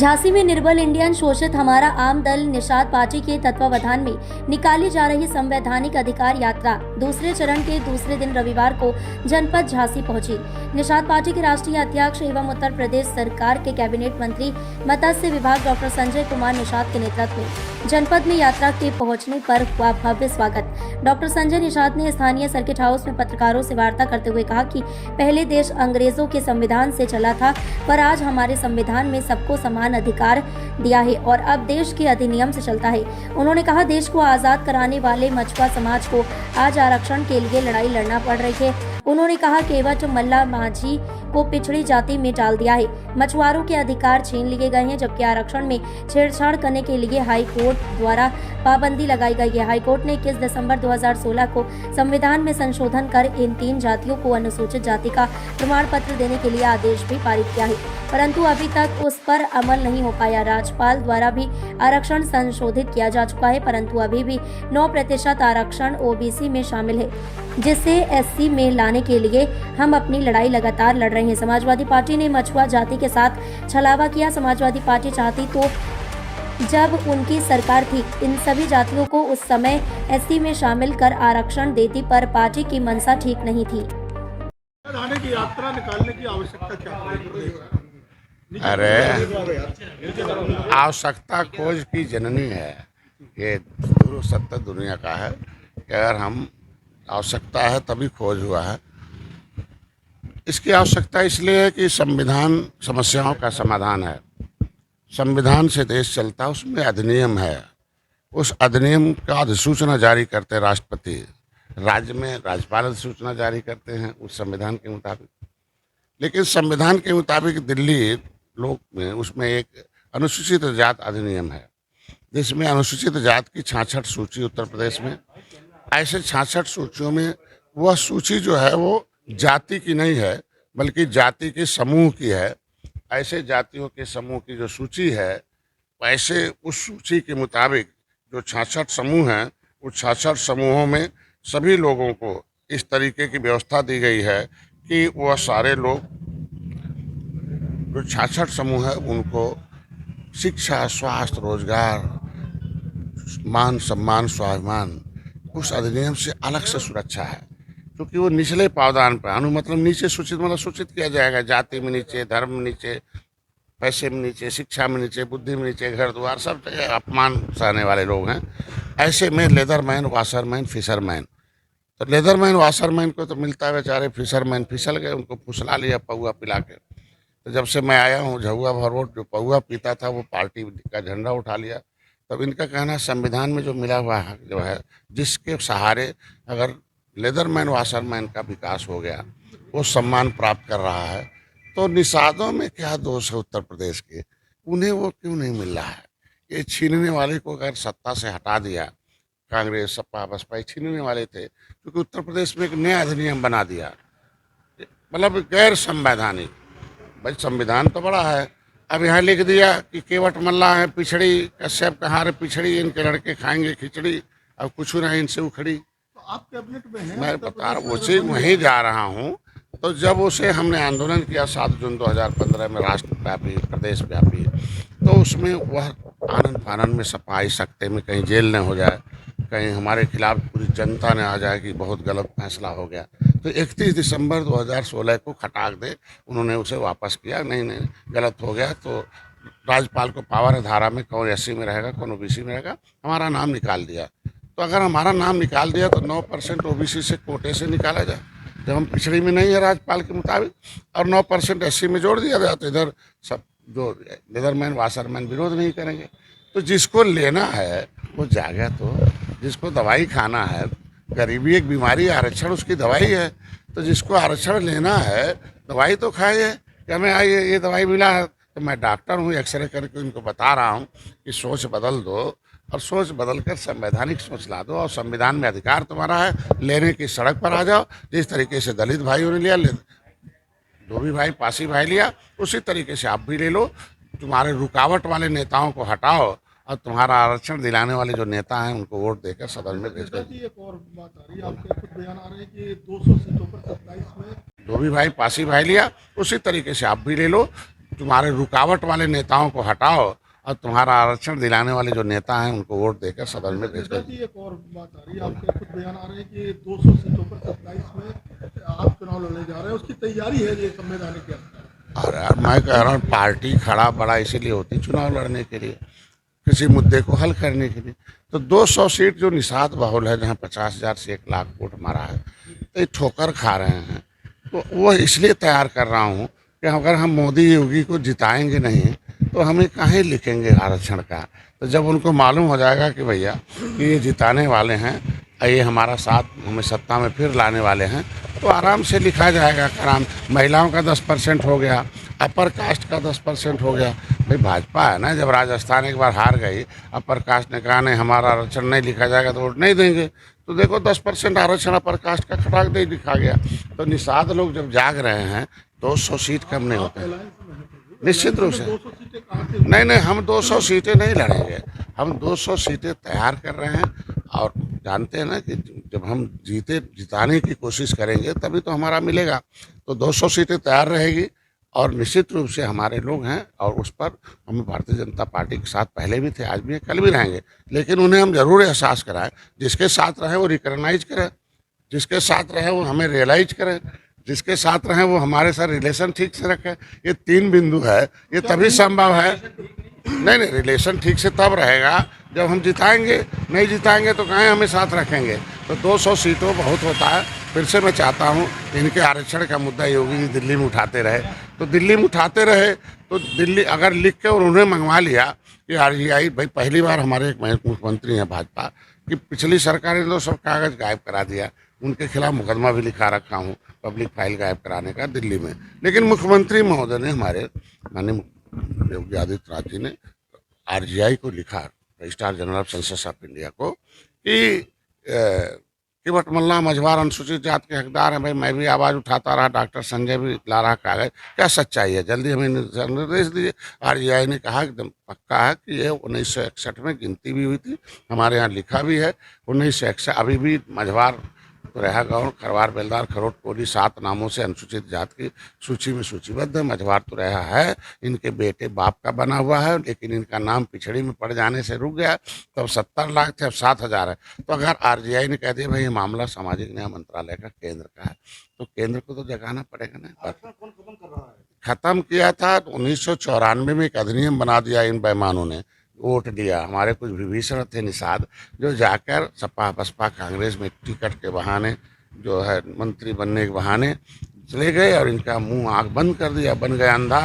झांसी में निर्बल इंडियन शोषित हमारा आम दल निषाद पार्टी के तत्वावधान में निकाली जा रही संवैधानिक अधिकार यात्रा दूसरे चरण के दूसरे दिन रविवार को जनपद झांसी पहुंची। निषाद पार्टी के राष्ट्रीय अध्यक्ष एवं उत्तर प्रदेश सरकार के कैबिनेट मंत्री मत्स्य विभाग डॉक्टर संजय कुमार निषाद के नेतृत्व में जनपद में यात्रा के पहुंचने पर हुआ भव्य स्वागत। डॉक्टर संजय निषाद ने स्थानीय सर्किट हाउस में पत्रकारों से वार्ता करते हुए कहा कि पहले देश अंग्रेजों के संविधान से चला था, पर आज हमारे संविधान में सबको समान अधिकार दिया है और अब देश के अधिनियम से चलता है। उन्होंने कहा, देश को आजाद कराने वाले मछुआ समाज को आज आरक्षण के लिए लड़ाई लड़ना पड़ रही है। उन्होंने कहा, केवट मल्ला माझी को पिछड़ी जाति में डाल दिया है, मछुआरों के अधिकार छीन लिए गए हैं, जबकि आरक्षण में छेड़छाड़ करने के लिए हाई कोर्ट द्वारा पाबंदी लगाई गई है। हाई कोर्ट ने 21 दिसंबर 2016 को संविधान में संशोधन कर इन 3 जातियों को अनुसूचित जाति का प्रमाण पत्र देने के लिए आदेश भी पारित किया है, परंतु अभी तक उस पर अमल नहीं हो पाया। राज्यपाल द्वारा भी आरक्षण संशोधित किया जा चुका है, परंतु अभी भी 9% आरक्षण ओबीसी में शामिल है, जिसे एससी में लाने के लिए हम अपनी लड़ाई लगातार लड़ रहे हैं। समाजवादी पार्टी ने मछुआ जाति के साथ छलावा किया। समाजवादी पार्टी चाहती तो जब उनकी सरकार थी इन सभी जातियों को उस समय एससी में शामिल कर आरक्षण देती, पर पार्टी की मंशा ठीक नहीं थी। आने की यात्रा निकालने की आवश्यकता क्या है? अरे आवश्यकता खोज की जननी है, ये दूर सत्य दुनिया का है कि अगर हम आवश्यकता है तभी खोज हुआ है। इसकी आवश्यकता इसलिए है कि संविधान समस्याओं का समाधान है। संविधान से देश चलता है, उसमें अधिनियम है। उस अधिनियम का अधिसूचना जारी करते राष्ट्रपति, राज्य में राज्यपाल अधिसूचना जारी करते हैं उस संविधान के मुताबिक। लेकिन संविधान के मुताबिक दिल्ली लोक में उसमें एक अनुसूचित जात अधिनियम है, जिसमें अनुसूचित जात की 66 सूची उत्तर प्रदेश में। ऐसे 66 सूचियों में वह सूची जो है वो जाति की नहीं है, बल्कि जाति के समूह की है। ऐसे जातियों के समूह की जो सूची है, वैसे उस सूची के मुताबिक जो 66 समूह हैं, उस 66 समूहों में सभी लोगों को इस तरीके की व्यवस्था दी गई है कि वह सारे लोग जो 66 समूह है उनको शिक्षा, स्वास्थ्य, रोजगार, मान सम्मान, स्वाभिमान उस अधिनियम से अलग से सुरक्षा है, क्योंकि वो निचले पावदान पर मतलब नीचे सूचित मतलब सूचित किया जाएगा। जाति में नीचे, धर्म में नीचे, पैसे में नीचे, शिक्षा में नीचे, बुद्धि में नीचे, घर द्वार सब जगह अपमान सहने वाले लोग हैं। ऐसे में लेदरमैन, वाशरमैन, फिशरमैन, तो लेदरमैन वाशरमैन को तो मिलता है बेचारे, फिशरमैन फिसल गए, उनको फुसला लिया पौआ पिला के। तो जब से मैं आया हूँ झुआ भरवोट जो पौआ पीता था वो पार्टी का झंडा उठा लिया। तब इनका कहना है संविधान में जो मिला हुआ है जो है, जिसके सहारे अगर लेदरमैन वाशरमैन का विकास हो गया, वो सम्मान प्राप्त कर रहा है, तो निषादों में क्या दोष है उत्तर प्रदेश के? उन्हें वो क्यों नहीं मिल रहा है? ये छीनने वाले को अगर सत्ता से हटा दिया, कांग्रेस सपा बसपा छीनने वाले थे, क्योंकि उत्तर प्रदेश में एक नया अधिनियम बना दिया, मतलब गैर संवैधानिक। भाई संविधान तो बड़ा है, अब यहाँ लिख दिया कि केवट मल्ला है पिछड़ी, कश्यप कहार पिछड़ी, इनके लड़के खाएंगे खिचड़ी, अब कुछ नहीं इनसे उखड़ी। तो आप कैबिनेट में हैं, मैं बता रहा उसी वहीं जा रहा हूँ। तो जब उसे हमने आंदोलन किया 7 जून 2015 में राष्ट्रव्यापी, प्रदेश व्यापी, तो उसमें वह आनंद फानंद में सफाई सकते में कहीं जेल न हो जाए, कहीं हमारे खिलाफ पूरी जनता ने आ जाए कि बहुत गलत फैसला हो गया। तो 31 दिसंबर 2016 को खटाक दे उन्होंने उसे वापस किया। नहीं गलत हो गया तो राज्यपाल को पावर है, धारा में कौन एससी में रहेगा कौन ओबीसी में रहेगा, हमारा नाम निकाल दिया। तो अगर हमारा नाम निकाल दिया तो 9% ओबीसी से कोटे से निकाला जाए, जब हम पिछड़ी में नहीं है राज्यपाल के मुताबिक, और 9% एससी में जोड़ दिया जाए, तो इधर सब जो लेदरमैन वाशरमैन विरोध नहीं करेंगे। तो जिसको लेना है वो जाएगा, तो जिसको दवाई खाना है, गरीबी एक बीमारी, आरक्षण उसकी दवाई है, तो जिसको आरक्षण लेना है दवाई तो खाइए। कि हमें आइए ये दवाई मिला है, तो मैं डॉक्टर हूँ, एक्सरे करके उनको बता रहा हूँ कि सोच बदल दो, और सोच बदल कर संवैधानिक सोच ला दो, और संविधान में अधिकार तुम्हारा है, लेने की सड़क पर आ जाओ। जिस तरीके से दलित भाइयों ने लिया, धोबी भाई, पासी भाई लिया, उसी तरीके से आप भी ले लो। तुम्हारे रुकावट वाले नेताओं को हटाओ और तुम्हारा आरक्षण दिलाने वाले जो नेता हैं उनको वोट देकर सदन में भेज कर। एक और बात आ रही है, आपके खुद बयान आ रहे हैं कि 200 सीटों पर 27 में धोबी भाई, पासी भाई लिया, उसी तरीके से आप भी ले लो। तुम्हारे रुकावट वाले नेताओं को हटाओ और तुम्हारा आरक्षण दिलाने वाले जो नेता हैं उनको वोट देकर सदन में भेज जी एक और बात आ रही है, आपके खुद बयान आ रहे हैं कि 200 सीटों पर 27 में आप चुनाव लड़ने जा रहे हैं, उसकी तैयारी है ये संवैधानिक यात्रा। और यार मैं कह रहा हूँ पार्टी खड़ा बड़ा इसीलिए होती चुनाव लड़ने के लिए, किसी मुद्दे को हल करने के लिए। तो 200 सीट जो निषाद बाहुल है, जहाँ 50,000 से 1 लाख वोट मारा है, तो ये ठोकर खा रहे हैं। तो वो इसलिए तैयार कर रहा हूँ कि अगर हम मोदी योगी को जिताएंगे नहीं तो हमें काहे लिखेंगे आरक्षण का। तो जब उनको मालूम हो जाएगा कि भैया कि ये जिताने वाले हैं, ये हमारा साथ हमें सत्ता में फिर लाने वाले हैं, तो आराम से लिखा जाएगा। आराम महिलाओं का 10% हो गया, अपर कास्ट का 10% हो गया। भाई भाजपा है ना, जब राजस्थान एक बार हार गई, अपर कास्ट ने कहा नहीं हमारा आरक्षण नहीं लिखा जाएगा तो वोट नहीं देंगे। तो देखो 10% आरक्षण अपर कास्ट का खटाक दे लिखा गया। तो निषाद लोग जब जाग रहे हैं 200 सीट कम नहीं होते, निश्चित रूप से। 200 सीटें कहाँ से? नहीं, हम 200 सीटें नहीं लड़ेंगे, हम 200 सीटें तैयार कर रहे हैं। और जानते हैं ना कि जब हम जिताने की कोशिश करेंगे तभी तो हमारा मिलेगा। तो 200 सीटें तैयार रहेगी और निश्चित रूप से हमारे लोग हैं और उस पर हम भारतीय जनता पार्टी के साथ पहले भी थे, आज भी हैं, कल भी रहेंगे। लेकिन उन्हें हम जरूर एहसास कराएं, जिसके साथ रहे वो रिकॉग्नाइज करें, जिसके साथ रहे वो हमें रियलाइज करें, जिसके साथ रहे वो हमारे साथ रिलेशन ठीक से रखें। ये 3 बिंदु है, ये तभी संभव है। नहीं, रिलेशन ठीक से तब रहेगा जब हम जिताएंगे, नहीं जिताएंगे तो कहें हमें साथ रखेंगे। तो 200 सीटों बहुत होता है। फिर से मैं चाहता हूँ इनके आरक्षण का मुद्दा योगी जी दिल्ली में उठाते रहे, तो दिल्ली में उठाते रहे तो दिल्ली अगर लिख के और उन्हें मंगवा लिया कि RGI, भाई पहली बार हमारे एक मुख्यमंत्री हैं भाजपा कि पिछली सरकार ने तो सब कागज गायब करा दिया, उनके खिलाफ मुकदमा भी लिखा रखा हूँ पब्लिक फाइल गायब कराने का दिल्ली में। लेकिन मुख्यमंत्री महोदय ने, हमारे माननीय योगी आदित्यनाथ जी ने RGI को लिखा, registrar general of census of India को, कि केवट मल्ला मझवार अनुसूचित जात के हकदार हैं। भाई मैं भी आवाज़ उठाता रहा, डॉक्टर संजय भी ला रहा कागज, क्या सच्चाई है, जल्दी हमें निर्देश दीजिए। RGI ने कहा एकदम पक्का है कि ये 1961 में गिनती भी हुई थी, हमारे यहाँ लिखा भी है 1961। अभी भी मझवार तुरैया गाँव, खरवार बेलदार खरोट कोली 7 नामों से अनुसूचित जात की सूची में सूचीबद्ध है। मझवार तुरैया है, इनके बेटे बाप का बना हुआ है, लेकिन इनका नाम पिछड़ी में पड़ जाने से रुक गया। तब 70 लाख थे, अब 7,000 है। तो अगर RGI ने कह दिया भाई ये मामला सामाजिक न्याय मंत्रालय का, केंद्र का है, तो केंद्र को तो जगाना पड़ेगा ना। खत्म किया था 1994 में, एक अधिनियम बना दिया इन बेईमानों ने, वोट दिया। हमारे कुछ विभीषण थे निषाद, जो जाकर सपा बसपा कांग्रेस में टिकट के बहाने, जो है मंत्री बनने के बहाने चले गए और इनका मुंह आँख बंद कर दिया, बन गया अंधा।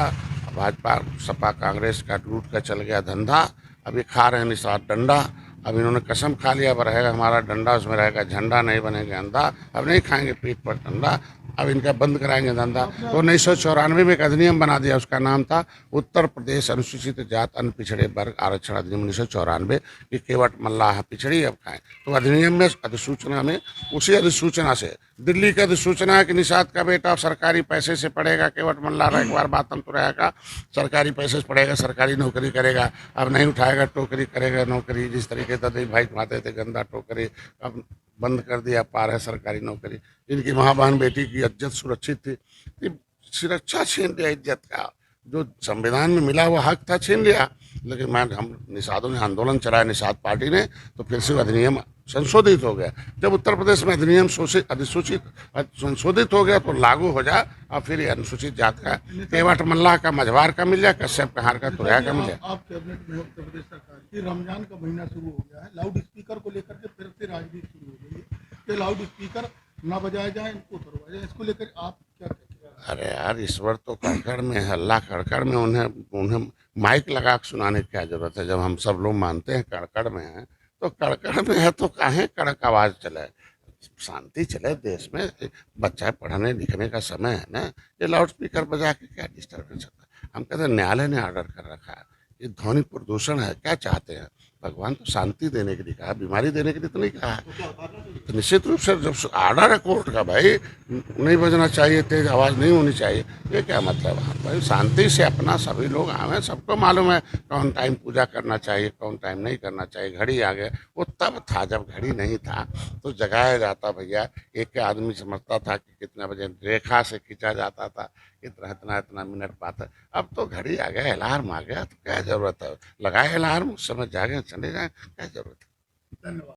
भाजपा सपा कांग्रेस का लूट का चल गया धंधा। अभी खा रहे हैं निषाद डंडा। अब इन्होंने कसम खा लिया, अब रहेगा हमारा डंडा, उसमें रहेगा झंडा, नहीं बनेंगे अंधा। अब नहीं खाएंगे पीठ पर डंडा, अब इनका बंद कराएंगे धंधा। तो 1994 में एक अधिनियम बना दिया, उसका नाम था उत्तर प्रदेश अनुसूचित जात अन्य पिछड़े वर्ग आरक्षण अधिनियम 1994, कि केवट मल्लाह पिछड़ी अब खाएं। तो अधिनियम में, अधिसूचना में, उसी अधिसूचना से, दिल्ली की अधिसूचना है कि निषाद का बेटा सरकारी पैसे से पढ़ेगा, केवट मल्लाह एक बार बात हम तो रहेगा, सरकारी पैसे से पढ़ेगा, सरकारी नौकरी करेगा। अब नहीं उठाएगा, टोकरी करेगा नौकरी, जिस तरीके से भाई खाते थे गंदा टोकरी, अब बंद कर दिया, पार है सरकारी नौकरी। इनकी माँ बहन बेटी की इज्जत सुरक्षित थी, सुरक्षा छीन लिया, इज्जत का जो संविधान में मिला हुआ हक था छीन लिया। लेकिन हम निषादों ने आंदोलन चलाया, निषाद पार्टी ने, तो फिर से अधिनियम संशोधित हो गया। जब उत्तर प्रदेश में अधिनियम अधिसूचित संशोधित हो गया तो लागू हो जाए, और फिर ये अनुसूचित जात का केवट मल्लाह का, मझवार का मिल जाए, कश्यप कहार का, तुरैया का मिल जाए। आप कैबिनेट में उत्तर प्रदेश सरकार की, रमजान का महीना शुरू हो गया है, लाउड स्पीकर को लेकर के फिर से राजनीति शुरू हो गई है कि लाउड स्पीकर ना बजाया जाए, इनको उतरवाया जाए, इसको लेकर आप क्या कहते हैं? अरे यार, ईश्वर तो कड़कड़ में है, अल्लाह कड़कड़ में, उन्हें माइक लगा के सुनाने की क्या जरूरत है। जब हम सब लोग मानते हैं कड़कड़ में है, तो कड़कड़ में है तो काहे कड़क आवाज चले, शांति चले देश में। बच्चा पढ़ने लिखने का समय है ना, ये लाउड स्पीकर बजा के क्या डिस्टर्बेंस होता है। हम कहते हैं न्यायालय ने ऑर्डर कर रखा है, ये ध्वनि प्रदूषण है, क्या चाहते हैं भगवान तो शांति देने के लिए कहा, बीमारी देने के लिए तो नहीं कहा है। तो निश्चित रूप से जब आर्डर है कोर्ट का, भाई नहीं बजना चाहिए, तेज आवाज़ नहीं होनी चाहिए, ये क्या मतलब है? भाई शांति से अपना सभी लोग आवे, सबको मालूम है कौन टाइम पूजा करना चाहिए, कौन टाइम नहीं करना चाहिए। घड़ी आ गए, वो तब था जब घड़ी नहीं था तो जगाया जाता भैया, एक आदमी समझता था कि कितना बजे, रेखा से खींचा जाता था, इतना इतना इतना मिनट बात है। अब तो घड़ी आ गया, अलार्म आ गया, तो क्या जरूरत है? लगाए अलार्म, उस समय जागे चले जाए, क्या जरूरत है? धन्यवाद।